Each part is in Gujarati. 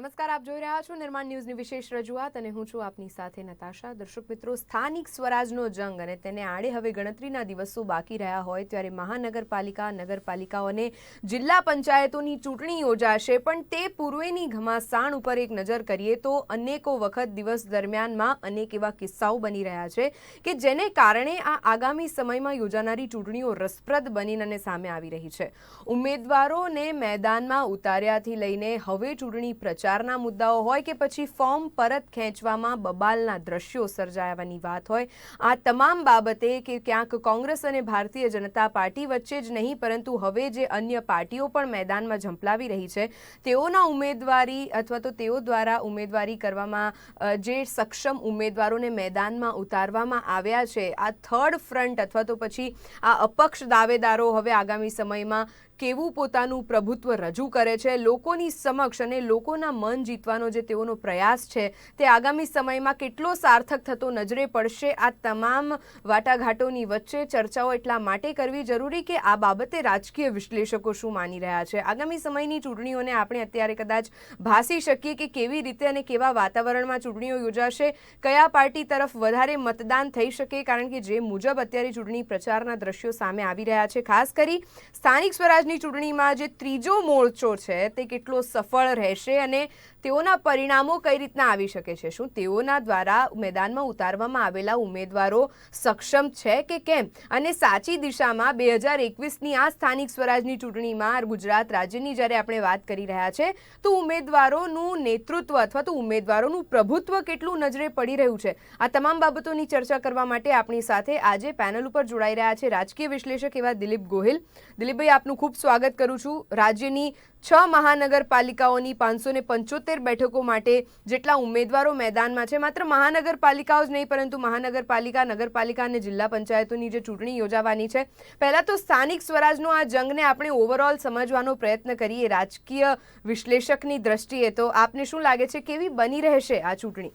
નમસ્કાર, આપ જોઈ રહ્યા છો નિર્માણ ન્યૂઝની વિશેષ રજૂઆત અને હું છું આપની સાથે નતાશા। દર્શક મિત્રો, સ્થાનિક સ્વરાજનો જંગ અને તેને આડે હવે ગણતરીના દિવસો બાકી રહ્યા હોય ત્યારે મહાનગરપાલિકા, નગરપાલિકાઓ અને જિલ્લા પંચાયતોની ચૂંટણી યોજાશે, પણ તે પૂર્વેની ઘમાસાણ ઉપર એક નજર કરીએ તો અનેકો વખત દિવસ દરમિયાનમાં અનેક એવા કિસ્સાઓ બની રહ્યા છે કે જેને કારણે આ આગામી સમયમાં યોજાનારી ચૂંટણીઓ રસપ્રદ બનીને સામે આવી રહી છે। ઉમેદવારોને મેદાનમાં ઉતાર્યાથી લઈને હવે ચૂંટણી પ્રચારના મુદ્દાઓ હોય કે પછી ફોર્મ પરત ખેંચવામાં બબાલના દ્રશ્યો સર્જાવાની વાત હોય, આ તમામ બાબતે કે ક્યાંક કોંગ્રેસ અને ભારતીય જનતા પાર્ટી વચ્ચે જ નહીં પરંતુ હવે જે અન્ય પાર્ટીઓ પણ મેદાનમાં ઝંપલાવી રહી છે તેઓના ઉમેદવારી અથવા તો તેઓ દ્વારા ઉમેદવારી કરવામાં જે સક્ષમ ઉમેદવારોને મેદાનમાં ઉતારવામાં આવ્યા છે, આ થર્ડ ફ્રન્ટ અથવા તો પછી આ અપક્ષ દાવેદારો હવે આગામી સમયમાં કેવું પોતાનું પ્રભુત્વ રજૂ કરે છે, લોકોની સમક્ષ અને લોકોના મન જીતવાનો જે તેઓનો પ્રયાસ છે તે આગામી સમયમાં કેટલો સાર્થક થતો નજરે પડશે, આ તમામ વાટાઘાટોની વચ્ચે ચર્ચાઓ એટલા માટે કરવી જરૂરી કે આ બાબતે રાજકીય વિશ્લેષકો શું માની રહ્યા છે। આગામી સમયની ચૂંટણીઓને આપણે અત્યારે કદાચ ભાસી શકીએ કે કેવી રીતે અને કેવા વાતાવરણમાં ચૂંટણીઓ યોજાશે, કયા પાર્ટી તરફ વધારે મતદાન થઈ શકે, કારણ કે જે મુજબ અત્યારે ચૂંટણી પ્રચારના દ્રશ્યો સામે આવી રહ્યા છે, ખાસ કરી સ્થાનિક સ્વરાજ ચૂંટણીમાં જે ત્રીજો મોરચો છે તે કેટલો સફળ રહેશે અને તેઓના પરિણામો કઈ રીતના આવી શકે છે, શું તેઓના દ્વારા મેદાનમાં ઉતારવામાં આવેલા ઉમેદવારો સક્ષમ છે કે કેમ, અને સાચી દિશામાં 2021ની આ સ્થાનિક સ્વરાજની ચૂંટણીમાં ગુજરાત રાજ્યની જ્યારે આપણે વાત કરી રહ્યા છે તો ઉમેદવારોનું નેતૃત્વ અથવા તો ઉમેદવારોનું પ્રભુત્વ કેટલું નજરે પડી રહ્યું છે, આ તમામ બાબતોની ચર્ચા કરવા માટે આપણી સાથે આજે પેનલ ઉપર જોડાઈ રહ્યા છે રાજકીય વિશ્લેષક એવા દિલીપ ગોહિલ। દિલીપભાઈ, આપનું ખૂબ સ્વાગત કરું છું। રાજ્યની 6 મહાનગરપાલિકાઓની 575 બેઠકો માટે જેટલા ઉમેદવારો મેદાનમાં છે, માત્ર મહાનગરપાલિકાઓ જ નહીં પરંતુ મહાનગરપાલિકા, નગરપાલિકા અને જિલ્લા પંચાયતોની જે ચૂંટણી યોજાવાની છે, પહેલા તો સ્થાનિક સ્વરાજનો આ જંગને આપણે ઓવરઓલ સમજવાનો પ્રયત્ન કરીએ રાજકીય વિશ્લેષકની દ્રષ્ટિએ, તો આપને શું લાગે છે કેવી બની રહેશે આ ચૂંટણી?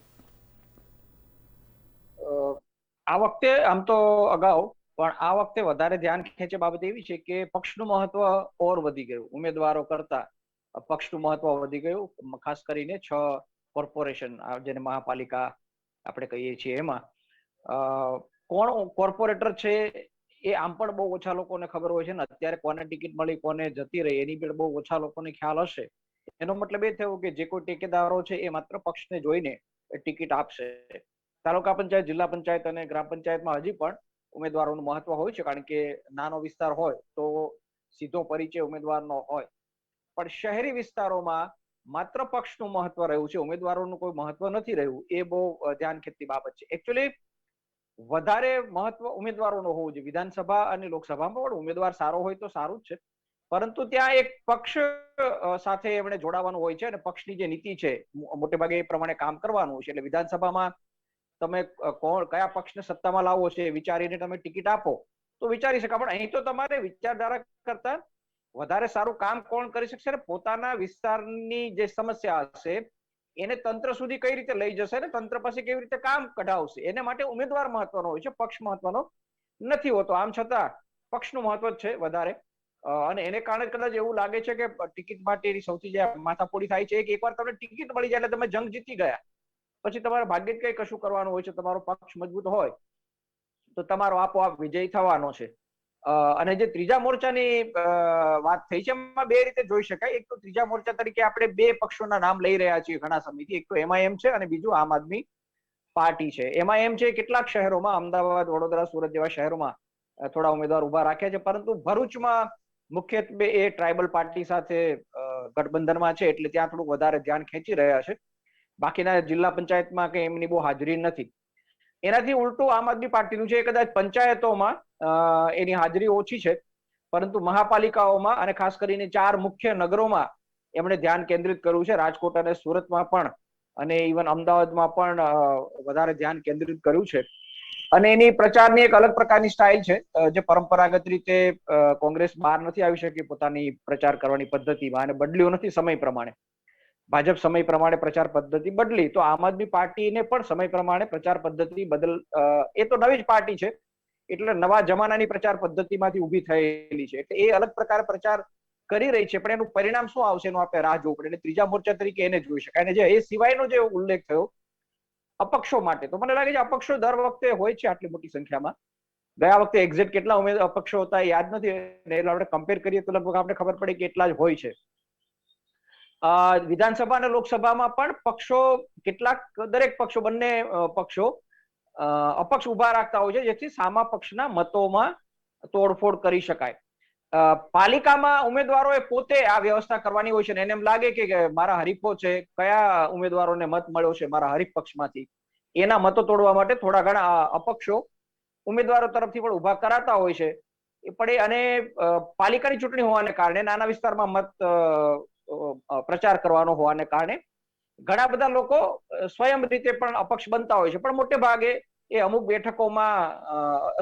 આ વખતે આમ તો અગાઉ પણ આ વખતે વધારે ધ્યાન ખેંચે બાબત એવી છે કે પક્ષનું મહત્વ ઓર વધી ગયું, ઉમેદવારો કરતા પક્ષનું મહત્વ વધી ગયું। ખાસ કરીને 6 કોર્પોરેશન જેને મહાપાલિકા આપણે કહીએ છીએ એમાં કોણ કોર્પોરેટર છે એ આમ પણ બહુ ઓછા લોકોને ખબર હોય છે ને અત્યારે કોને ટિકિટ મળી કોને જતી રહી એની પણ બહુ ઓછા લોકોને ખ્યાલ હશે। એનો મતલબ એ થયો કે જે કોઈ ટેકેદારો છે એ માત્ર પક્ષને જોઈને ટિકિટ આપશે। તાલુકા પંચાયત, જિલ્લા પંચાયત અને ગ્રામ પંચાયતમાં હજી પણ ઉમેદવારોનું મહત્વ હોય છે, કારણ કે નાનો વિસ્તાર હોય તો સીધો પરિચય ઉમેદવારનો હોય, પણ શહેરી વિસ્તારોમાં માત્ર પક્ષનું મહત્વ રહ્યું છે, ઉમેદવારોનું કોઈ મહત્વ નથી રહ્યું, એ બહુ ધ્યાન ખેંચતી બાબત છે। એકચ્યુઅલી વધારે મહત્વ ઉમેદવારોનું હોવું જોઈએ, વિધાનસભા અને લોકસભામાં પણ ઉમેદવાર સારો હોય તો સારું જ છે, પરંતુ ત્યાં એક પક્ષ સાથે એમણે જોડાવાનું હોય છે અને પક્ષની જે નીતિ છે મોટે ભાગે એ પ્રમાણે કામ કરવાનું હોય છે। એટલે વિધાનસભામાં તમે કોણ કયા પક્ષને સત્તામાં લાવવો છે વિચારીને તમે ટિકિટ આપો તો વિચારી શકાય, પણ અહીં તો તમારે વિચારધારા કરતા વધારે સારું કામ કોણ કરી શકશે ને પોતાના વિસ્તારની જે સમસ્યા હશે એને તંત્ર સુધી કઈ રીતે લઈ જશે ને તંત્ર પાસે કેવી રીતે કામ કઢાવશે, એને માટે ઉમેદવાર મહત્વનો હોય છે, પક્ષ મહત્વનો નથી હોતો। આમ છતાં પક્ષનું મહત્વ જ છે વધારે, અને એને કારણે કદાચ એવું લાગે છે કે ટિકિટ માટેની સૌથી જે માથાપોડી થાય છે કે એકવાર તમને ટિકિટ મળી જાય એટલે તમે જંગ જીતી ગયા, પછી તમારે ભાગ્ય જ કઈ કશું કરવાનું હોય છે, તમારો પક્ષ મજબૂત હોય તો તમારો આપોઆપ વિજય થવાનો છે। અને જે ત્રીજા મોરચાની વાત થઈ છે એમાં બે રીતે જોઈ શકાય। એક તો ત્રીજા મોરચા તરીકે આપણે બે પક્ષોના નામ લઈ રહ્યા છીએ ઘણા સમયથી, એક તો MIM છે અને બીજું આમ આદમી પાર્ટી છે। MIM છે કેટલાક શહેરોમાં, અમદાવાદ, વડોદરા, સુરત જેવા શહેરોમાં થોડા ઉમેદવાર ઉભા રાખ્યા છે, પરંતુ ભરૂચમાં મુખ્યત્વે એ ટ્રાઇબલ પાર્ટી સાથે ગઠબંધનમાં છે એટલે ત્યાં થોડું વધારે ધ્યાન ખેંચી રહ્યા છે। બાકીના જિલ્લા પંચાયતમાં કે એમની બહુ હાજરી નથી। એનાથી ઉલટું આમ આદમી પાર્ટીનું છે, કદાચ પંચાયતોમાં એની હાજરી ઓછી છે, પરંતુ મહાપાલિકાઓમાં અને ખાસ કરીને 4 મુખ્ય નગરોમાં એમણે ધ્યાન કેન્દ્રિત કર્યું છે, રાજકોટ અને સુરતમાં પણ અને ઇવન અમદાવાદમાં પણ વધારે ધ્યાન કેન્દ્રિત કર્યું છે। અને એની પ્રચારની એક અલગ પ્રકારની સ્ટાઇલ છે જે પરંપરાગત રીતે કોંગ્રેસ બહાર નથી આવી શકી પોતાની પ્રચાર કરવાની પદ્ધતિમાં અને બદલ્યું નથી સમય પ્રમાણે। ભાજપ સમય પ્રમાણે પ્રચાર પદ્ધતિ બદલી તો આમ આદમી પાર્ટીને પણ સમય પ્રમાણે પ્રચાર પદ્ધતિ એ તો નવી જ પાર્ટી છે એટલે નવા જમાનાની પ્રચાર પદ્ધતિમાંથી ઊભી થયેલી છે, એટલે એ અલગ પ્રકારે પ્રચાર કરી રહી છે, પણ એનું પરિણામ શું આવશે એનું આપણે રાહ જોવું પડે. એટલે ત્રીજા મોરચા તરીકે એને જોઈ શકાય. અને જે એ સિવાયનો જે ઉલ્લેખ થયો અપક્ષો માટે, તો મને લાગે છે અપક્ષો દર વખતે હોય છે આટલી મોટી સંખ્યામાં. ગયા વખતે એક્ઝેક્ટ કેટલા અપક્ષો હતા યાદ નથી, એટલે આપણે કમ્પેર કરીએ તો લગભગ આપણે ખબર પડે કે એટલા જ હોય છે. વિધાનસભા અને લોકસભામાં પણ પક્ષો કેટલાક, દરેક પક્ષો, બંને પક્ષો અપક્ષ ઉભા રાખતા હોય છે, જેથી સામા પક્ષના મતોમાં તોડફોડ કરી શકાય. પાલિકામાં ઉમેદવારોએ પોતે આ વ્યવસ્થા કરવાની હોય છે, ને એને એમ લાગે કે મારા હરીફો છે, કયા ઉમેદવારોને મત મળ્યો છે મારા હરીફ પક્ષમાંથી, એના મતો તોડવા માટે થોડા ઘણા અપક્ષો ઉમેદવારો તરફથી પણ ઉભા કરાતા હોય છે. પણ અને પાલિકાની ચૂંટણી હોવાને કારણે, નાના વિસ્તારમાં મત પ્રચાર કરવાનો હોવાને કારણે ઘણા બધા લોકો સ્વયં રીતે પણ અપક્ષ બનતા હોય છે, પણ મોટે ભાગે એ અમુક બેઠકોમાં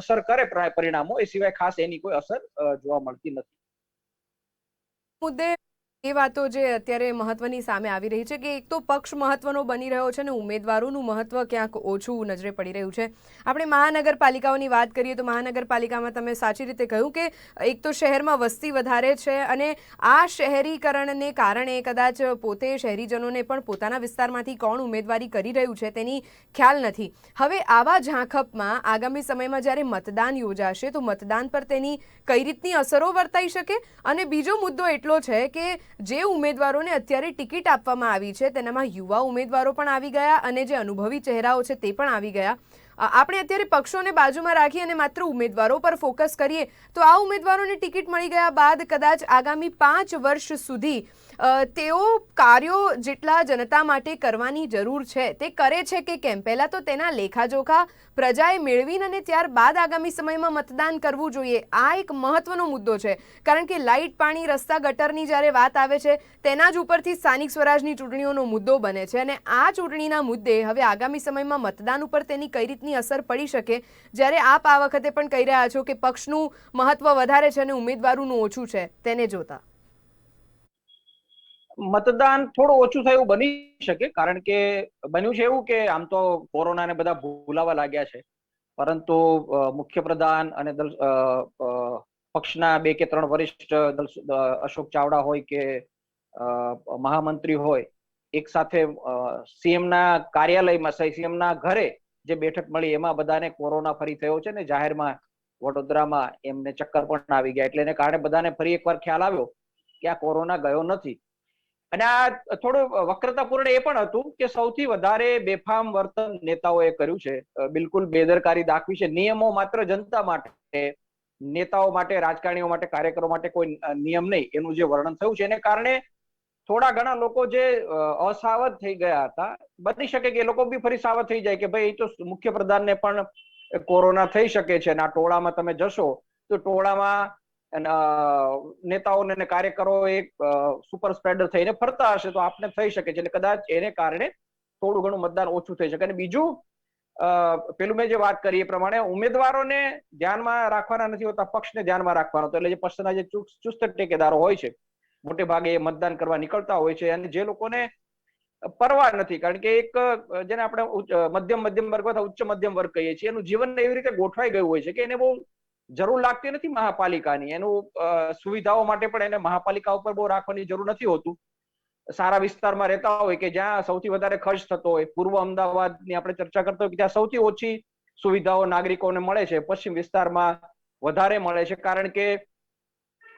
અસર કરે પરિણામો, એ સિવાય ખાસ એની કોઈ અસર જોવા મળતી નથી. મુદ્દે એ વાતો જે અત્યારે મહત્વની સામે આવી રહી છે કે એક તો પક્ષ મહત્વનો બની રહ્યો છે અને ઉમેદવારોનું મહત્વ ક્યાંક ઓછું નજરે પડી રહ્યું છે. આપણે મહાનગરપાલિકાઓની વાત કરીએ તો મહાનગરપાલિકામાં તમે સાચી રીતે કહ્યું કે એક તો શહેરમાં વસ્તી વધારે છે અને આ શહેરીકરણને કારણે કદાચ પોતે શહેરીજનોને પણ પોતાના વિસ્તારમાંથી કોણ ઉમેદવારી કરી રહ્યું છે તેની ખ્યાલ નથી. હવે આવા ઝાંખપમાં આગામી સમયમાં જ્યારે મતદાન યોજાશે તો મતદાન પર તેની કઈ રીતની અસરો વર્તાઈ શકે? અને બીજો મુદ્દો એટલો છે કે જે ઉમેદવારોને અત્યારે ટિકિટ આપવામાં આવી છે તેનામાં યુવા ઉમેદવારો પણ આવી ગયા અને જે અનુભવી ચહેરાઓ છે તે પણ આવી ગયા. આપણે અત્યારે પક્ષોને બાજુમાં રાખી અને માત્ર ઉમેદવારો પર ફોકસ કરીએ તો આ ઉમેદવારોને ટિકિટ મળી ગયા બાદ કદાચ આગામી 5 વર્ષ સુધી તેઓ કાર્યો જેટલા જનતા માટે કરવાની જરૂર છે તે કરે છે કે કેમ? પહેલા તો તેના લેખાજોખા પ્રજાએ મેળવીને અને ત્યારબાદ આગામી સમયમાં મતદાન કરવું જોઈએ. આ એક મહત્વનો મુદ્દો છે, કારણ કે લાઇટ, પાણી, રસ્તા, ગટરની જ્યારે વાત આવે છે તેના જ ઉપરથી સ્થાનિક સ્વરાજની ચૂંટણીઓનો મુદ્દો બને છે. અને આ ચૂંટણીના મુદ્દે હવે આગામી સમયમાં મતદાન ઉપર તેની કઈ રીતની અસર પડી શકે, જ્યારે આપ આ વખતે પણ કહી રહ્યા છો કે પક્ષનું મહત્વ વધારે છે અને ઉમેદવારોનું ઓછું છે, તેને જોતા મતદાન થોડું ઓછું થયું બની શકે, કારણ કે બન્યું છે એવું કે આમ તો કોરોનાને બધા ભૂલાવા લાગ્યા છે, પરંતુ મુખ્યપ્રધાન અને પક્ષના 2 કે 3 વરિષ્ઠ અશોક ચાવડા હોય કે મહામંત્રી હોય, એક સાથે સીએમ ના કાર્યાલયમાં, સીએમ ના ઘરે જે બેઠક મળી એમાં બધાને કોરોના ફરી થયો છે ને જાહેરમાં વડોદરામાં એમને ચક્કર પણ આવી ગયા. એટલે એને કારણે બધાને ફરી એકવાર ખ્યાલ આવ્યો કે આ કોરોના ગયો નથી. અને આ થોડું વક્રતાપૂર્ણ એ પણ હતું કે સૌથી વધારે બેફામ વર્તન નેતાઓએ કર્યું છે, બિલકુલ બેદરકારી દાખવી છે. નિયમો માત્ર જનતા માટે, નેતાઓ માટે, રાજકારણીઓ માટે, કાર્યકરો માટે કોઈ નિયમ નહીં, એનું જે વર્ણન થયું છે એને કારણે થોડા ઘણા લોકો જે અસાવધ થઈ ગયા હતા, બની શકે કે એ લોકો બી ફરી સાવધ થઈ જાય કે ભાઈ એ તો મુખ્યપ્રધાનને પણ કોરોના થઈ શકે છે, અને આ ટોળામાં તમે જશો તો ટોળામાં નેતાઓને કાર્યકરો એક સુપર સ્પ્રેડર થઈને ફરતા હશે તો આપને થઈ શકે છે. એટલે કદાચ એને કારણે થોડું ઘણું મતદાન ઓછું થઈ શકે. અને બીજું, પેલું મેં જે વાત કરી એ પ્રમાણે ઉમેદવારોને ધ્યાનમાં રાખવાના નથી હોતા, પક્ષને ધ્યાનમાં રાખવાનો. એટલે જે પક્ષના જે ચુસ્ત ટેકેદારો હોય છે મોટે ભાગે એ મતદાન કરવા નીકળતા હોય છે, અને જે લોકોને પરવા નથી, કારણ કે એક જેને આપણે મધ્યમ વર્ગ અથવા ઉચ્ચ મધ્યમ વર્ગ કહીએ છીએ, એનું જીવન એવી રીતે ગોઠવાઈ ગયું હોય છે કે એને બહુ જરૂર લાગતી નથી મહાપાલિકાની. એનું સુવિધાઓ માટે પણ એને મહાપાલિકા ઉપર બહુ રાખવાની જરૂર નથી હોતું. સારા વિસ્તારમાં રહેતા હોય કે જ્યાં સૌથી વધારે ખર્ચ થતો હોય, પૂર્વ અમદાવાદની આપણે ચર્ચા કરતા હોય કે ત્યાં સૌથી ઓછી સુવિધાઓ નાગરિકોને મળે છે, પશ્ચિમ વિસ્તારમાં વધારે મળે છે, કારણ કે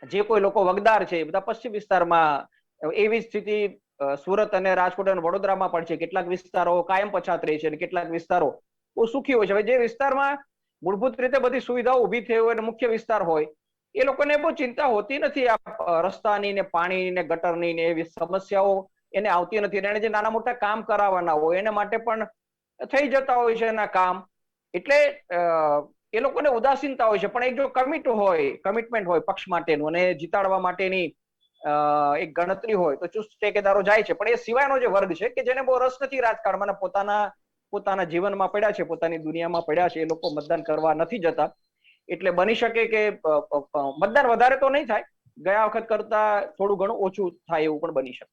જે કોઈ લોકો વગદાર છે એ બધા પશ્ચિમ વિસ્તારમાં. એવી સ્થિતિ સુરત અને રાજકોટ અને વડોદરામાં પણ છે. કેટલાક વિસ્તારો કાયમ પછાત રહે છે અને કેટલાક વિસ્તારો બહુ સુખી હોય છે. હવે જે વિસ્તારમાં મૂળભૂત રીતે બધી સુવિધાઓ ઊભી થઈ હોય અને મુખ્ય વિસ્તાર હોય, એ લોકોને બહુ ચિંતા હોતી નથી આ રસ્તાની ને પાણી ને ગટરની ને એવી સમસ્યાઓ એને આવતી નથી. એને જે નાના મોટા કામ કરાવવાના હોય એને માટે પણ થઈ જતા હોય છે એના કામ. એટલે એ લોકોને ઉદાસીનતા હોય છે. પણ એક જો કમિટમેન્ટ હોય પક્ષ માટેનું અને જીતાડવા માટેની એક ગણતરી હોય તો ચુસ્ત ટેકેદારો જાય છે. પણ એ સિવાયનો જે વર્ગ છે કે જેને બહુ રસ નથી રાજકારણમાં, પોતાના જીવનમાં પડ્યા છે, પોતાની દુનિયામાં પડ્યા છે, એ લોકો મતદાન કરવા નથી જતા. એટલે બની શકે કે મતદાન વધારે તો નહીં થાય, ગયા વખત કરતા થોડું ઘણું ઓછું થાય એવું પણ બની શકે.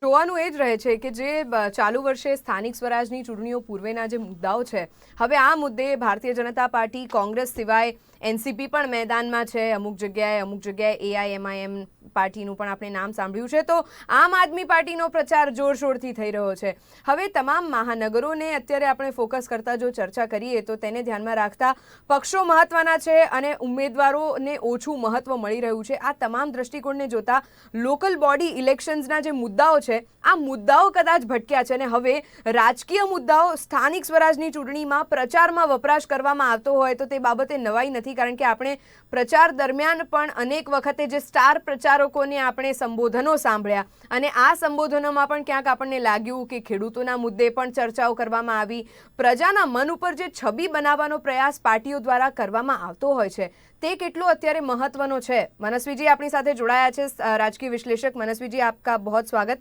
જોવાનું એ જ રહે છે કે જે ચાલુ વર્ષે સ્થાનિક સ્વરાજની ચૂંટણીઓ પૂર્વેના જે મુદ્દાઓ છે, હવે આ મુદ્દે ભારતીય જનતા પાર્ટી, કોંગ્રેસ સિવાય એનસીપી પણ મેદાનમાં છે. અમુક જગ્યાએ એઆઈએમઆઈએમ પાર્ટીનું પણ આપણે નામ સાંભળ્યું છે. તો આમ આદમી પાર્ટીનો પ્રચાર જોરશોરથી થઈ રહ્યો છે. હવે તમામ મહાનગરોને અત્યારે આપણે ફોકસ કરતા જો ચર્ચા કરીએ તો તેને ધ્યાનમાં રાખતા પક્ષો મહત્વના છે અને ઉમેદવારોને ઓછું મહત્વ મળી રહ્યું છે. આ તમામ દ્રષ્ટિકોણને જોતા લોકલ બોડી ઇલેક્શન્સના જે મુદ્દાઓ છે, આ મુદ્દાઓ કદાચ ભટક્યા છે અને હવે રાજકીય મુદ્દાઓ સ્થાનિક સ્વરાજની ચૂંટણીમાં પ્રચારમાં વપરાશ કરવામાં આવતો હોય તો તે બાબતે નવાઈ નથી. કારણ કે આપણે પ્રચાર દરમિયાન પણ અનેક વખતે જે સ્ટાર પ્રચારકોને આપણે સંબોધનો સાંભળ્યા અને આ સંબોધનોમાં પણ ક્યાંક આપણને લાગ્યું કે ખેડૂતોના મુદ્દે પણ ચર્ચાઓ કરવામાં આવી. પ્રજાના મન ઉપર જે છબી બનાવવાનો પ્રયાસ પાર્ટીઓ દ્વારા કરવામાં આવતો હોય છે તે કેટલો અત્યારે મહત્વનો છે. મનસ્વીજી આપણી સાથે જોડાયા છે, રાજકીય વિશ્લેષક. મનસ્વીજી, આપકા બહોત સ્વાગત.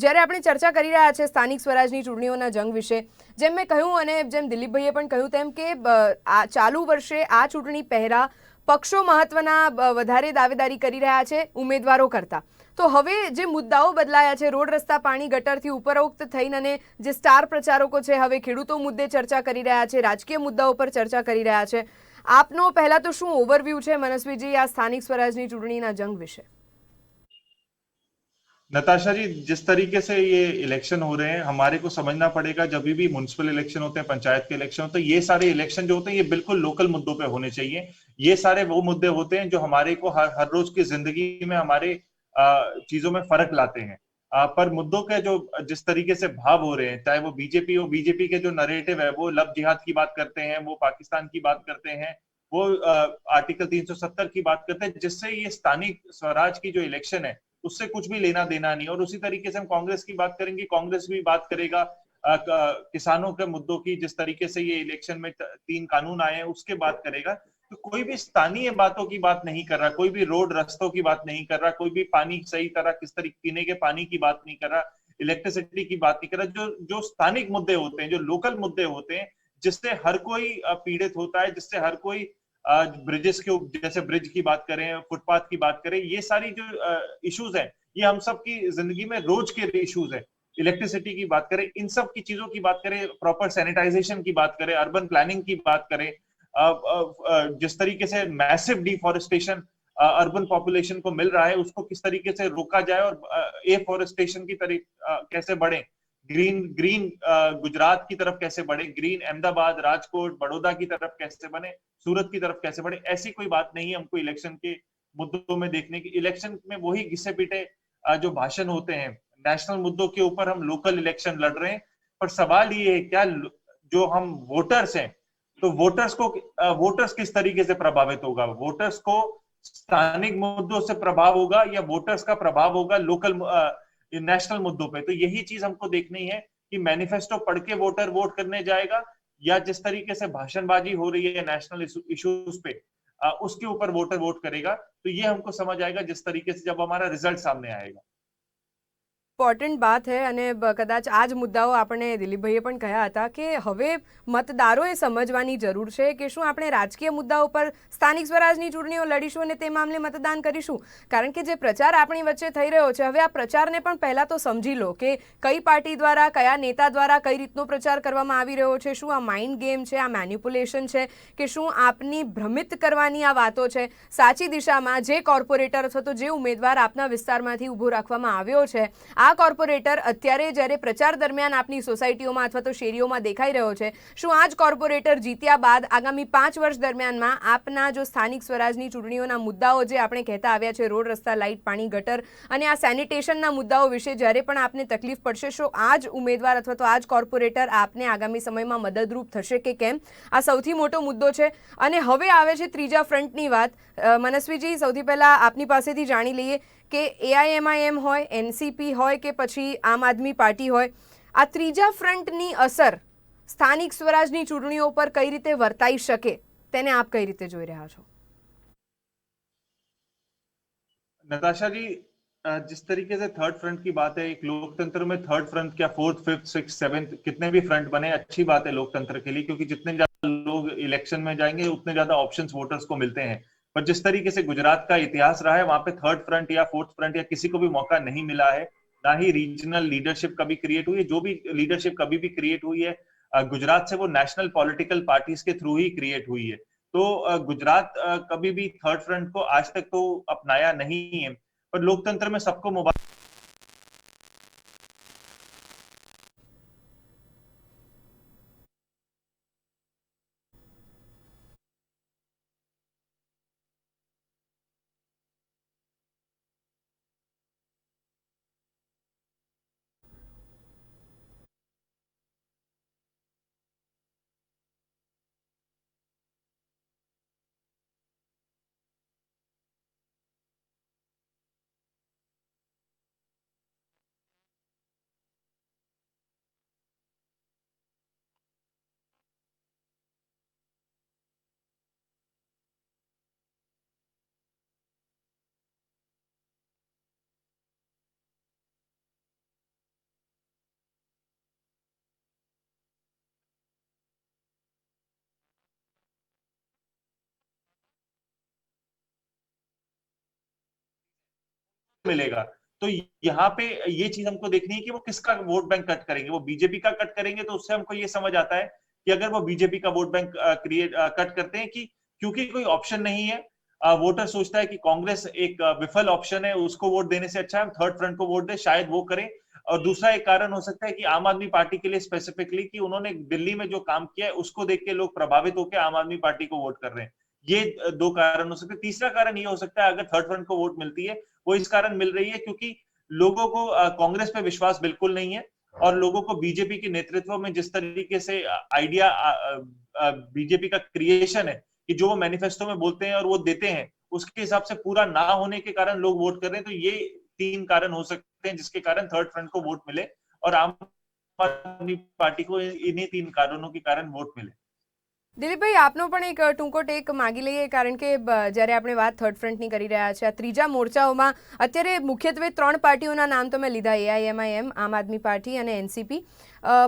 જ્યારે આપણે ચર્ચા કરી રહ્યા છે સ્થાનિક સ્વરાજની ચૂંટણીઓના જંગ વિશે, જેમ મેં કહ્યું અને જેમ દિલીપભાઈએ પણ કહ્યું તેમ કે આ ચાલુ વર્ષે આ ચૂંટણી પહેલા પક્ષો મહત્વના વધારે દાવેદારી કરી રહ્યા છે ઉમેદવારો કરતા. તો હવે જે મુદ્દાઓ બદલાયા છે, રોડ રસ્તા પાણી ગટરથી ઉપરોક્ત થઈને અને જે સ્ટાર પ્રચારકો છે હવે ખેડૂતો મુદ્દે ચર્ચા કરી રહ્યા છે, રાજકીય મુદ્દાઓ પર ચર્ચા કરી રહ્યા છે. આપનો પહેલા તો શું ઓવરવ્યૂ છે મનસ્વીજી આ સ્થાનિક સ્વરાજની ચૂંટણીના જંગ વિશે? नताशा जी, जिस तरीके से ये इलेक्शन हो रहे हैं, हमारे को समझना पड़ेगा जब भी म्युनिसिपल इलेक्शन होते हैं, पंचायत के इलेक्शन होते हैं, ये सारे इलेक्शन जो होते हैं ये बिल्कुल लोकल मुद्दों पे होने चाहिए. ये सारे वो मुद्दे होते हैं जो हमारे को हर रोज की जिंदगी में हमारे चीजों में फर्क लाते हैं. पर मुद्दों के जो जिस तरीके से भाव हो रहे हैं, चाहे वो बीजेपी हो, बीजेपी के जो नरेटिव है वो लव जिहाद की बात करते हैं, वो पाकिस्तान की बात करते हैं, वो आर्टिकल 370 की बात करते हैं, जिससे ये स्थानिक स्वराज की जो इलेक्शन है उससे कुछ भी लेना देना नहीं. और उसी तरीके से हम कांग्रेस की बात करेंगे, कांग्रेस भी बात करेगा किसानों के मुद्दों की. जिस तरीके से ये इलेक्शन में 3 कानून आए हैं उसके बात करेगा. तो कोई भी स्थानीय बातों की बात नहीं कर रहा, कोई भी रोड रस्तों की बात नहीं कर रहा, कोई भी पानी सही तरह किस तरीके पीने के पानी की बात नहीं कर रहा, इलेक्ट्रिसिटी की बात नहीं कर रहा. जो जो स्थानिक मुद्दे होते हैं, जो लोकल मुद्दे होते हैं, जिससे हर कोई पीड़ित होता है, जिससे हर कोई ब्रिजेस के, जैसे ब्रिज की बात करें, फुटपाथ की बात करें, ये सारी जो इश्यूज हैं ये हम सब की जिंदगी में रोज के इश्यूज हैं. इलेक्ट्रिसिटी की बात करें, इन सब की चीजों की बात करें, प्रॉपर सैनिटाइजेशन की बात करें, अर्बन प्लानिंग की बात करें, जिस तरीके से मैसिव डिफॉरेस्टेशन अर्बन पॉपुलेशन को मिल रहा है उसको किस तरीके से रोका जाए और एफॉरेस्टेशन की तरह कैसे बढ़े, ग्रीन गुजरात की तरफ कैसे बढ़े, ग्रीन अहमदाबाद, राजकोट, बड़ौदा की तरफ कैसे बने, सूरत की तरफ कैसे बढ़े. ऐसी कोई बात नहीं है हमको इलेक्शन के मुद्दों में देखने की. इलेक्शन में वही घिसे पिटे जो भाषण होते हैं, नेशनल मुद्दों के ऊपर हम लोकल इलेक्शन लड़ रहे हैं. पर सवाल ये है क्या जो हम वोटर्स हैं, तो वोटर्स किस तरीके से प्रभावित होगा, वोटर्स को स्थानिक मुद्दों से प्रभाव होगा या वोटर्स का प्रभाव होगा लोकल नेशनल मुद्दों पे. तो यही चीज हमको देखनी है कि मैनिफेस्टो पढ़ के वोटर वोट करने जाएगा या जिस तरीके से भाषणबाजी हो रही है नेशनल इश्यूज पे उसके ऊपर वोटर वोट करेगा. तो ये हमको समझ आएगा जिस तरीके से जब हमारा रिजल्ट सामने आएगा. ઇમ્પોર્ટન્ટ વાત છે અને કદાચ આ જ મુદ્દાઓ આપણે દિલીપભાઈએ પણ કહ્યા હતા કે હવે મતદારોએ સમજવાની જરૂર છે કે શું આપણે રાજકીય મુદ્દાઓ પર સ્થાનિક સ્વરાજની ચૂંટણીઓ લડીશું અને તે મામલે મતદાન કરીશું. કારણ કે જે પ્રચાર આપણી વચ્ચે થઈ રહ્યો છે, હવે આ પ્રચારને પણ પહેલાં તો સમજી લો કે કઈ પાર્ટી દ્વારા, કયા નેતા દ્વારા કઈ રીતનો પ્રચાર કરવામાં આવી રહ્યો છે. શું આ માઇન્ડ ગેમ છે, આ મેન્યુપ્યુલેશન છે કે શું આપની ભ્રમિત કરવાની આ વાતો છે. સાચી દિશામાં જે કોર્પોરેટર અથવા તો જે ઉમેદવાર આપના વિસ્તારમાંથી ઊભો રાખવામાં આવ્યો છે, આ કોર્પોરેટર અત્યારે જ્યારે પ્રચાર દરમિયાન આપની સોસાયટીઓમાં અથવા તો શેરીઓમાં દેખાઈ રહ્યો છે, શું આ જ કોર્પોરેટર જીત્યા બાદ આગામી 5 વર્ષ દરમિયાનમાં આપના જો સ્થાનિક સ્વરાજની ચૂંટણીઓના મુદ્દાઓ જે આપણે કહેતા આવ્યા છે, રોડ રસ્તા, લાઇટ, પાણી, ગટર અને આ સેનિટેશનના મુદ્દાઓ વિશે જ્યારે પણ આપને તકલીફ પડશે, શું આ જ ઉમેદવાર અથવા તો આ જ કોર્પોરેટર આપને આગામી સમયમાં મદદરૂપ થશે કે કેમ? આ સૌથી મોટો મુદ્દો છે. અને હવે આવે છે ત્રીજા ફ્રન્ટની વાત. મનસ્વીજી, સૌથી પહેલાં આપની પાસેથી જાણી લઈએ કે એઆઈએમઆઈએમ હોય, એનસીપી હોય કે પછી આમ આદમી પાર્ટી હોય, આ ત્રીજા ફ્રન્ટની અસર સ્થાનિક સ્વરાજની ચૂંટણીઓ પર કઈ રીતે વર્તાઈ શકે તેને આપ કઈ રીતે જોઈ રહ્યા છો? नताशा जी, जिस तरीके से थर्ड फ्रंट की बात है, एक लोकतंत्र में थर्ड फ्रंट क्या फोर्थ, फिफ्थ, सिक्स, सेवेंथ कितने भी फ्रंट बने अच्छी बात है लोकतंत्र के लिए, क्योंकि जितने ज्यादा लोग इलेक्शन में जाएंगे उतने ज्यादा ऑप्शंस वोटर्स को मिलते हैं. पर जिस तरीके से गुजरात का इतिहास रहा है वहां पे थर्ड फ्रंट या फोर्थ फ्रंट या किसी को भी मौका नहीं मिला है, ना ही रीजनल लीडरशिप कभी क्रिएट हुई है। जो भी लीडरशिप कभी भी क्रिएट हुई है गुजरात से, वो नेशनल पॉलिटिकल पार्टीज के थ्रू ही क्रिएट हुई है। तो गुजरात कभी भी थर्ड फ्रंट को आज तक तो अपनाया नहीं है, पर लोकतंत्र में सबको मुबारक मिलेगा। तो यहाँ पे ये चीज हमको देखनी है कि वो किसका वोट बैंक कट करेंगे। वो बीजेपी का कट करेंगे तो उससे हमको ये समझ आता है कि अगर वो बीजेपी का वोट बैंक कट करते हैं, कि क्योंकि कोई ऑप्शन नहीं है, वोटर सोचता है कि कांग्रेस एक विफल ऑप्शन है, उसको वोट देने से अच्छा है थर्ड फ्रंट को वोट दे, शायद वो करें। और दूसरा एक कारण हो सकता है कि आम आदमी पार्टी के लिए स्पेसिफिकली, कि उन्होंने दिल्ली में जो काम किया है उसको देख के लोग प्रभावित होकर आम आदमी पार्टी को वोट कर रहे हैं। ये दो कारण हो सकते हैं। तीसरा कारण ये हो सकता है, अगर थर्ड फ्रंट को वोट मिलती है, वो इस कारण मिल रही है क्योंकि लोगों को कांग्रेस पे विश्वास बिल्कुल नहीं है, और लोगों को बीजेपी के नेतृत्व में जिस तरीके से आइडिया बीजेपी का क्रिएशन है, कि जो वो मैनिफेस्टो में बोलते हैं और वो देते हैं, उसके हिसाब से पूरा ना होने के कारण लोग वोट कर रहे हैं। तो ये तीन कारण हो सकते हैं जिसके कारण थर्ड फ्रंट को वोट मिले, और आम आदमी पार्टी को इन्हीं तीन कारणों के कारण वोट मिले। દિલીપભાઈ, આપનો પણ એક ટૂંકો ટેક માગી લઈએ, કારણ કે જ્યારે આપણે વાત થર્ડ ફ્રન્ટની કરી રહ્યા છે, આ ત્રીજા મોરચાઓમાં અત્યારે મુખ્યત્વે ત્રણ પાર્ટીઓના નામ તમે લીધા, એઆઈએમઆઈએમ, આમ આદમી પાર્ટી અને એનસીપી.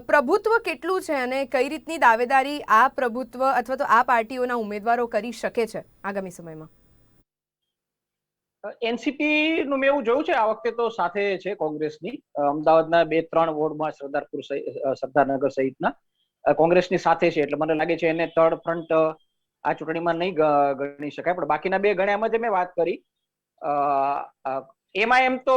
પ્રભુત્વ કેટલું છે અને કઈ રીતની દાવેદારી આ પ્રભુત્વ અથવા તો આ પાર્ટીઓના ઉમેદવારો કરી શકે છે આગામી સમયમાં? એનસીપી નું મેં એવું જોયું છે, આ વખતે તો સાથે છે કોંગ્રેસની. અમદાવાદના 2-3 વોર્ડમાં સરદારનગર સહિતના કોંગ્રેસની સાથે છે, એટલે મને લાગે છે એને થર્ડ ફ્રન્ટ આ ચૂંટણીમાં નહીં ગણી શકાય. પણ બાકીના બે ગણ્યામાં જે મેં વાત કરી, એમાં એમ તો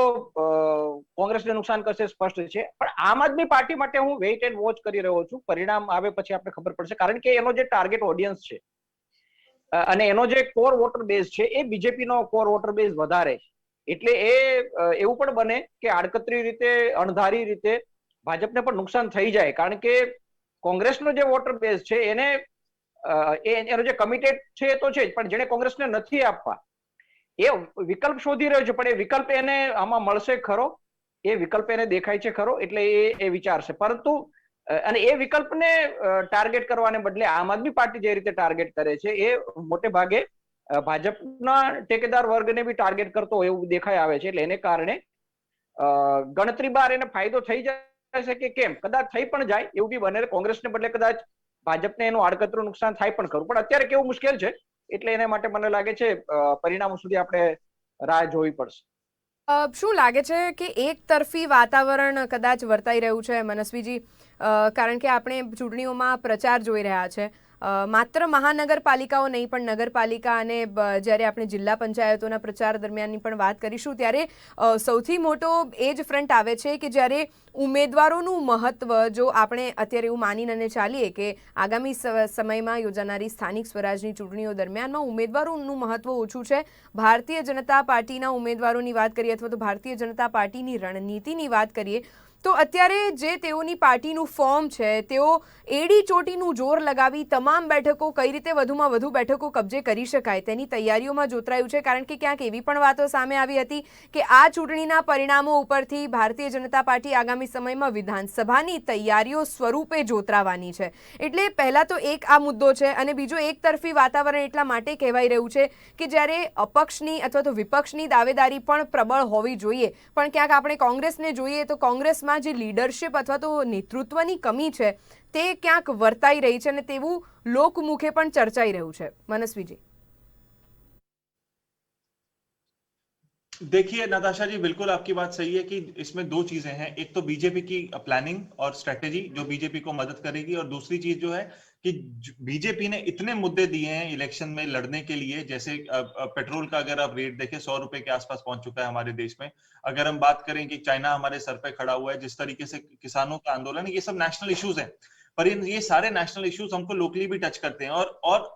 કોંગ્રેસને નુકસાન કરશે સ્પષ્ટ છે, પણ આમ આદમી પાર્ટી માટે હું વેઇટ એન્ડ વોચ કરી રહ્યો છું. પરિણામ આવે પછી આપણે ખબર પડશે, કારણ કે એનો જે ટાર્ગેટ ઓડિયન્સ છે અને એનો જે કોર વોટર બેઝ છે એ બીજેપીનો કોર વોટર બેઝ વધારે છે. એટલે એવું પણ બને કે આડકતરી રીતે, અણધારી રીતે ભાજપને પણ નુકસાન થઈ જાય, કારણ કે કોંગ્રેસનો જે વોટર બેઝ છે એને એનો જે કમિટેડ છે એ તો છે જ, પણ જેને કોંગ્રેસને નથી આપવા એ વિકલ્પ શોધી રહ્યો છે, પણ એ વિકલ્પ એને આમાં મળશે ખરો? એ વિકલ્પ એને દેખાય છે ખરો? એટલે એ વિચારશે. પરંતુ અને એ વિકલ્પને ટાર્ગેટ કરવાને બદલે આમ આદમી પાર્ટી જે રીતે ટાર્ગેટ કરે છે એ મોટે ભાગે ભાજપના ટેકેદાર વર્ગને બી ટાર્ગેટ કરતો હોય એવું દેખાઈ આવે છે. એટલે એને કારણે ગણતરી બાર એને ફાયદો થઈ જશે કે કેમ, કદાચ થઈ પણ જાય એવું બી બને. કોંગ્રેસને બદલે કદાચ ભાજપને એનું આડકતરું નુકસાન થાય પણ ખરું, પણ અત્યારે કેવું મુશ્કેલ છે, એટલે એને માટે મને લાગે છે પરિણામો સુધી આપણે રાહ જોવી પડશે. શું લાગે છે કે એક તરફી વાતાવરણ કદાચ વર્તાઈ રહ્યું છે મનસ્વીજી? કારણ કે આપણે ચૂંટણીઓમાં પ્રચાર જોઈ રહ્યા છે, માત્ર મહાનગરપાલિકાઓ નહીં પણ નગરપાલિકા અને જ્યારે આપણે જિલ્લા પંચાયતોના પ્રચાર દરમિયાનની પણ વાત કરીશું, ત્યારે સૌથી મોટો એ જ ફ્રન્ટ આવે છે કે જ્યારે ઉમેદવારોનું મહત્વ, જો આપણે અત્યારે એવું માનીને ચાલીએ કે આગામી સમયમાં યોજાનારી સ્થાનિક સ્વરાજની ચૂંટણીઓ દરમિયાનમાં ઉમેદવારોનું મહત્વ ઓછું છે. ભારતીય જનતા પાર્ટીના ઉમેદવારોની વાત કરીએ અથવા તો ભારતીય જનતા પાર્ટીની રણનીતિની વાત કરીએ તો અત્યારે જે તેઓની પાર્ટીનું ફોર્મ છે, તેઓ એડી ચોટીનું જોર લગાવી તમામ બેઠકો કઈ રીતે વધુમાં વધુ બેઠકો કબજે કરી શકાય તેની તૈયારીઓમાં જોતરાયું છે. કારણ કે ક્યાંક એવી પણ વાતો સામે આવી હતી કે આ ચૂંટણીના પરિણામો ઉપરથી ભારતીય જનતા પાર્ટી આગામી સમયમાં વિધાનસભાની તૈયારીઓ સ્વરૂપે જોતરાવાની છે. એટલે પહેલા તો એક આ મુદ્દો છે, અને બીજો એક તરફી વાતાવરણ એટલા માટે કહેવાઈ રહ્યું છે કે જ્યારે અપક્ષની અથવા તો વિપક્ષની દાવેદારી પણ પ્રબળ હોવી જોઈએ, પણ ક્યાંક આપણે કોંગ્રેસને જોઈએ તો કોંગ્રેસમાં જે લીડરશિપ અથવા તો નેતૃત્વની કમી છે તે ક્યાંક વર્તાઈ રહી છે, અને તેવું લોકમુખે પણ ચર્ચાઈ રહ્યું છે. મનસ્વીજી. देखिए नताशा जी, बिल्कुल आपकी बात सही है कि इसमें दो चीजें हैं। एक तो बीजेपी की प्लानिंग और स्ट्रेटेजी जो बीजेपी को मदद करेगी, और दूसरी चीज जो है कि बीजेपी ने इतने मुद्दे दिए हैं इलेक्शन में लड़ने के लिए, जैसे पेट्रोल का अगर आप रेट देखें 100 रुपए के आसपास पहुंच चुका है हमारे देश में। अगर हम बात करें कि चाइना हमारे सर पे खड़ा हुआ है, जिस तरीके से किसानों का आंदोलन, ये सब नेशनल इश्यूज हैं। पर ये सारे नेशनल इश्यूज हमको लोकली भी टच करते हैं। और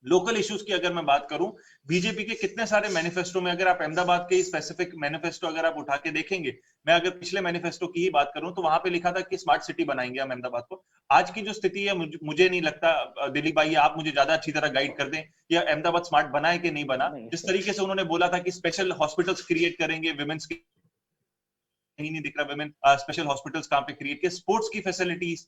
लोकल इश्यूज की अगर मैं बात करूं, बीजेपी के कितने सारे मैनिफेस्टो में, अगर आप अहमदाबाद के स्पेसिफिक मैनिफेस्टो अगर आप उठा के देखेंगे, मैं अगर पिछले मैनिफेस्टो की ही बात करूं तो वहां पे लिखा था कि स्मार्ट सिटी बनाएंगे हम अहमदाबाद को। आज की जो स्थिति है, मुझे नहीं लगता, दिलीप भाई आप मुझे ज्यादा अच्छी तरह गाइड कर दें, कि अहमदाबाद स्मार्ट बना है कि नहीं बना। नहीं जिस सर। तरीके से उन्होंने बोला था कि स्पेशल हॉस्पिटल्स क्रिएट करेंगे विमेन्स की, कहीं नहीं दिख रहा विमेन स्पेशल हॉस्पिटल्स कहां पे क्रिएट किए। स्पोर्ट्स की फैसिलिटीज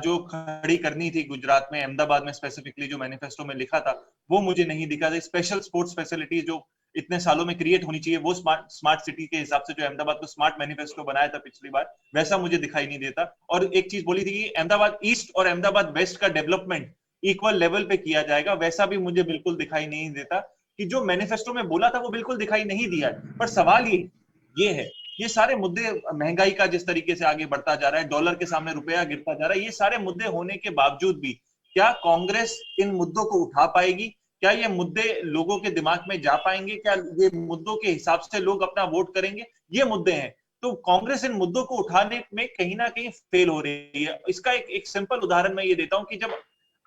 जो खड़ी करनी थी गुजरात में, अहमदाबाद में स्पेसिफिकली, जो मैनिफेस्टो में लिखा था, वो मुझे नहीं दिखा था। स्पेशल स्पोर्ट्स फैसिलिटीज जो इतने सालों में क्रिएट होनी चाहिए, वो स्मार्ट सिटी के हिसाब से जो अहमदाबाद को स्मार्ट मैनिफेस्टो बनाया था पिछली बार, वैसा मुझे दिखाई नहीं देता। और एक चीज बोली थी कि अहमदाबाद ईस्ट और अहमदाबाद वेस्ट का डेवलपमेंट इक्वल लेवल पे किया जाएगा, वैसा भी मुझे बिल्कुल दिखाई नहीं देता। कि जो मैनिफेस्टो में बोला था वो बिल्कुल दिखाई नहीं दिया है। पर सवाल ये है, ये सारे मुद्दे, महंगाई का जिस तरीके से आगे बढ़ता जा रहा है, डॉलर के सामने रुपया गिरता जा रहा है, ये सारे मुद्दे होने के बावजूद भी क्या कांग्रेस इन मुद्दों को उठा पाएगी? क्या ये मुद्दे लोगों के दिमाग में जा पाएंगे? क्या ये मुद्दों के हिसाब से लोग अपना वोट करेंगे? ये मुद्दे हैं। तो कांग्रेस इन मुद्दों को उठाने में कहीं ना कहीं फेल हो रही है। इसका एक सिंपल उदाहरण मैं ये देता हूं कि जब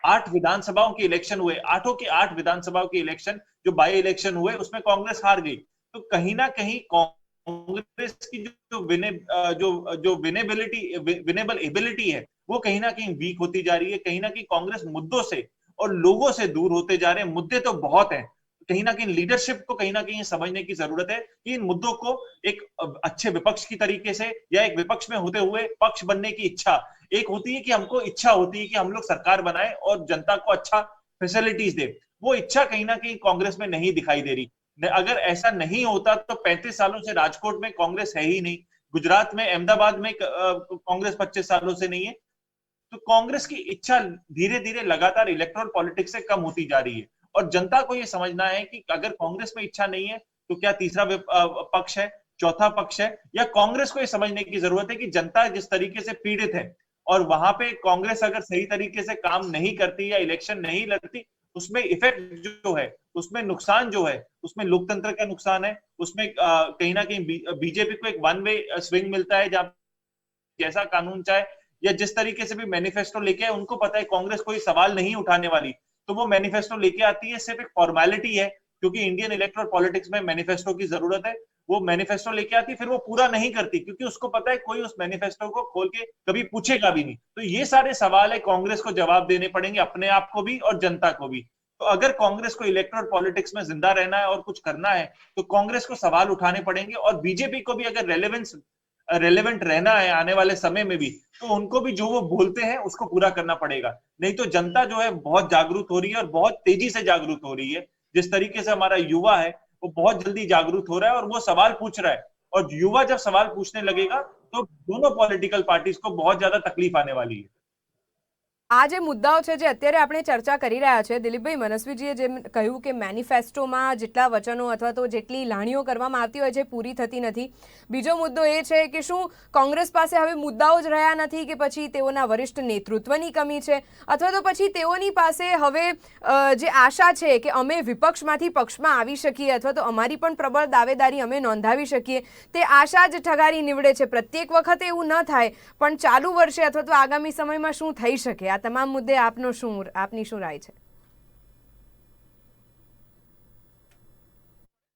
8 विधानसभाओं के इलेक्शन हुए, 8 के 8 विधानसभाओं के इलेक्शन जो बाई इलेक्शन हुए, उसमें कांग्रेस हार गई। तो कहीं ना कहीं कांग्रेस की जो विनेबल एबिलिटी है, वो कहीं ना कहीं वीक होती जा रही है। कहीं ना कहीं कांग्रेस मुद्दों से और लोगों से दूर होते जा रहे हैं। मुद्दे तो बहुत हैं, कहीं ना कहीं लीडरशिप को कहीं ना कहीं समझने की जरूरत है कि इन मुद्दों को एक अच्छे विपक्ष की तरीके से, या एक विपक्ष में होते हुए पक्ष बनने की इच्छा, एक होती है कि हमको इच्छा होती है कि हम लोग सरकार बनाए और जनता को अच्छा फैसिलिटीज दे, वो इच्छा कहीं ना कहीं कांग्रेस में नहीं दिखाई दे रही। अगर ऐसा नहीं होता तो 35 सालों से राजकोट में कांग्रेस है ही नहीं, गुजरात में, अहमदाबाद में कांग्रेस 25 सालों से नहीं है। तो कांग्रेस की इच्छा धीरे धीरे लगातार इलेक्टोरल पॉलिटिक्स से कम होती जा रही है। और जनता को यह समझना है कि अगर कांग्रेस में इच्छा नहीं है तो क्या तीसरा पक्ष है, चौथा पक्ष है? या कांग्रेस को यह समझने की जरूरत है कि जनता जिस तरीके से पीड़ित है, और वहां पे कांग्रेस अगर सही तरीके से काम नहीं करती या इलेक्शन नहीं लड़ती, उसमें इफेक्ट जो है, उसमें नुकसान जो है, उसमें लोकतंत्र का नुकसान है। उसमें कहीं ना कहीं बीजेपी को एक वन वे स्विंग मिलता है, जहां जैसा कानून चाहे, या जिस तरीके से भी मैनिफेस्टो लेके आए, उनको पता है कांग्रेस कोई सवाल नहीं उठाने वाली, तो वो मैनिफेस्टो लेके आती है, सिर्फ एक फॉर्मेलिटी है। क्योंकि इंडियन इलेक्टोरल पॉलिटिक्स में मैनिफेस्टो की जरूरत है। वो मैनिफेस्टो लेके आती, फिर वो पूरा नहीं करती, क्योंकि उसको पता है कोई उस मैनिफेस्टो को खोल के कभी पूछेगा भी नहीं। तो ये सारे सवाल है, कांग्रेस को जवाब देने पड़ेंगे, अपने आप को भी और जनता को भी। तो अगर कांग्रेस को इलेक्टोरल पॉलिटिक्स में जिंदा रहना है और कुछ करना है, तो कांग्रेस को सवाल उठाने पड़ेंगे। और बीजेपी को भी अगर रेलेवेंट रहना है आने वाले समय में भी, तो उनको भी जो वो बोलते हैं उसको पूरा करना पड़ेगा। नहीं तो जनता जो है बहुत जागरूक हो रही है, और बहुत तेजी से जागरूक हो रही है। जिस तरीके से हमारा युवा है वो बहुत जल्दी जागरूक हो रहा है, और वो सवाल पूछ रहा है। और युवा जब सवाल पूछने लगेगा तो दोनों पॉलिटिकल पार्टीज को बहुत ज्यादा तकलीफ आने वाली है। આ જે મુદ્દાઓ છે જે અત્યારે આપણે ચર્ચા કરી રહ્યા છે, દિલીપભાઈ, મનસ્વીજીએ જેમ કહ્યું કે મેનિફેસ્ટોમાં જેટલા વચનો અથવા તો જેટલી લાણીઓ કરવામાં આવતી હોય છે પૂરી થતી નથી. બીજો મુદ્દો એ છે કે શું કોંગ્રેસ પાસે હવે મુદ્દાઓ જ રહ્યા નથી, કે પછી તેઓના વરિષ્ઠ નેતૃત્વની કમી છે, અથવા તો પછી તેઓની પાસે હવે જે આશા છે કે અમે વિપક્ષમાંથી પક્ષમાં આવી શકીએ અથવા તો અમારી પણ પ્રબળ દાવેદારી અમે નોંધાવી શકીએ, તે આશા જ ઠગારી નીવડે છે. પ્રત્યેક વખતે એવું ન થાય, પણ ચાલુ વર્ષે અથવા તો આગામી સમયમાં શું થઈ શકે? આ તમામ મુદ્દે આપની શું રાય છે?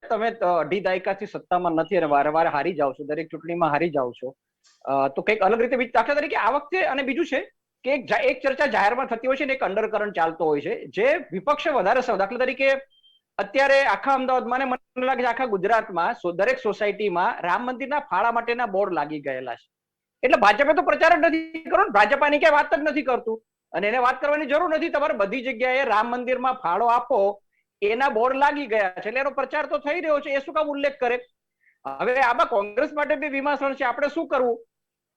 તમે અઢી દાયકાથી સત્તામાં નથી અને વારે વારે હારી જાવ છો, દરેક ચૂંટણીમાં હારી જાવ છો, તો કંઈક અલગ રીતે દાખલા તરીકે આ વખતે. અને બીજું છે કે એક ચર્ચા જાહેરમાં થતી હોય છે ને એક અંડરકરન્ટ ચાલતો હોય છે, જે વિપક્ષે વધારે દાખલા તરીકે અત્યારે આખા અમદાવાદમાં, મને લાગે છે આખા ગુજરાતમાં દરેક સોસાયટીમાં રામ મંદિરના ફાળા માટેના બોર્ડ લાગી ગયેલા છે. એટલે ભાજપે તો પ્રચાર જ નથી કરવો, ભાજપાની કઈ વાત જ નથી કરતું, અને એને વાત કરવાની જરૂર નથી. તમારે બધી જગ્યાએ રામ મંદિરમાં ફાળો આપો એના બોર્ડ લાગી ગયા છે, એટલે એનો પ્રચાર તો થઈ રહ્યો છે. એ શું કામ ઉલ્લેખ કરે? હવે આમાં કોંગ્રેસ માટે બી વિમર્શન છે. આપણે શું કરવું?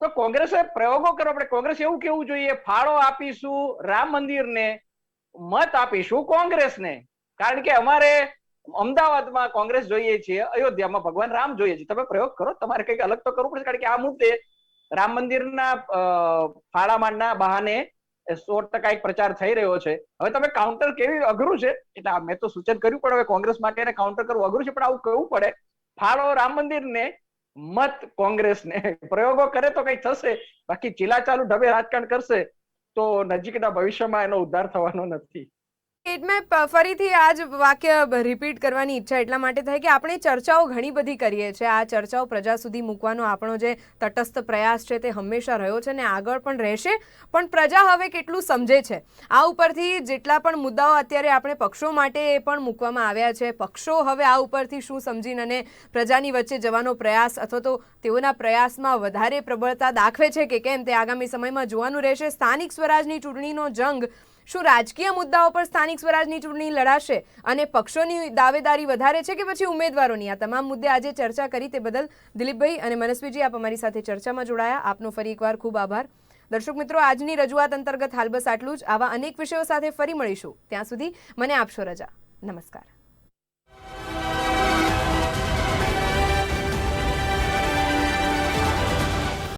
તો કોંગ્રેસે પ્રયોગો કરવા પડે. કોંગ્રેસ એવું કેવું જોઈએ, ફાળો આપીશું રામ મંદિરને, મત આપીશું કોંગ્રેસને, કારણ કે અમારે અમદાવાદમાં કોંગ્રેસ જોઈએ છીએ, અયોધ્યામાં ભગવાન રામ જોઈએ છે. તમે પ્રયોગ કરો, તમારે કંઈક અલગ તો કરવું પડશે, કારણ કે આ મુદ્દે રામ મંદિરના ફાળામાળના બહાને 100% એક પ્રચાર થઈ રહ્યો છે. હવે તમે કાઉન્ટર કેવી અઘરું છે, એટલે મેં તો સૂચન કર્યું, પણ હવે કોંગ્રેસ માટે એને કાઉન્ટર કરવું અઘરું છે, પણ આવું કહેવું પડે, ફાળો રામ મંદિરને, મત કોંગ્રેસને. પ્રયોગો કરે તો કઈ થશે, બાકી ચીલાચાલુ ઢબે રાજકારણ કરશે તો નજીકના ભવિષ્યમાં એનો ઉદ્ધાર થવાનો નથી. મેં ફરીથી આ જ વાક્ય રિપીટ કરવાની ઈચ્છા એટલા માટે થાય કે આપણે ચર્ચાઓ ઘણી બધી કરીએ છીએ. આ ચર્ચાઓ પ્રજા સુધી મૂકવાનો આપણો જે તટસ્થ પ્રયાસ છે તે હંમેશા રહ્યો છે ને આગળ પણ રહેશે. પણ પ્રજા હવે કેટલું સમજે છે આ ઉપરથી જેટલા પણ મુદ્દાઓ અત્યારે આપણે પક્ષો માટે પણ મૂકવામાં આવ્યા છે, પક્ષો હવે આ ઉપરથી શું સમજીને અને પ્રજાની વચ્ચે જવાનો પ્રયાસ અથવા તો તેઓના પ્રયાસમાં વધારે પ્રબળતા દાખવે છે કે કેમ તે આગામી સમયમાં જોવાનું રહેશે. સ્થાનિક સ્વરાજની ચૂંટણીનો જંગ શું રાજકીય મુદ્દાઓ પર સ્થાનિક સ્વરાજની ચૂંટણી લડાશે અને પક્ષોની દાવેદારી વધારે છે કે પછી ઉમેદવારોની? આ તમામ મુદ્દે આજે ચર્ચા કરી તે બદલ દિલીપભાઈ અને મનસ્વીજી આપ અમારી સાથે ચર્ચામાં જોડાયા. આપનો ફરી એકવાર ખૂબ આભાર. દર્શક મિત્રો, આજની રજૂઆત અંતર્ગત હાલ બસ આટલું જ. આવા અનેક વિષયો સાથે ફરી મળીશું. ત્યાં સુધી મને આપશો રજા. નમસ્કાર.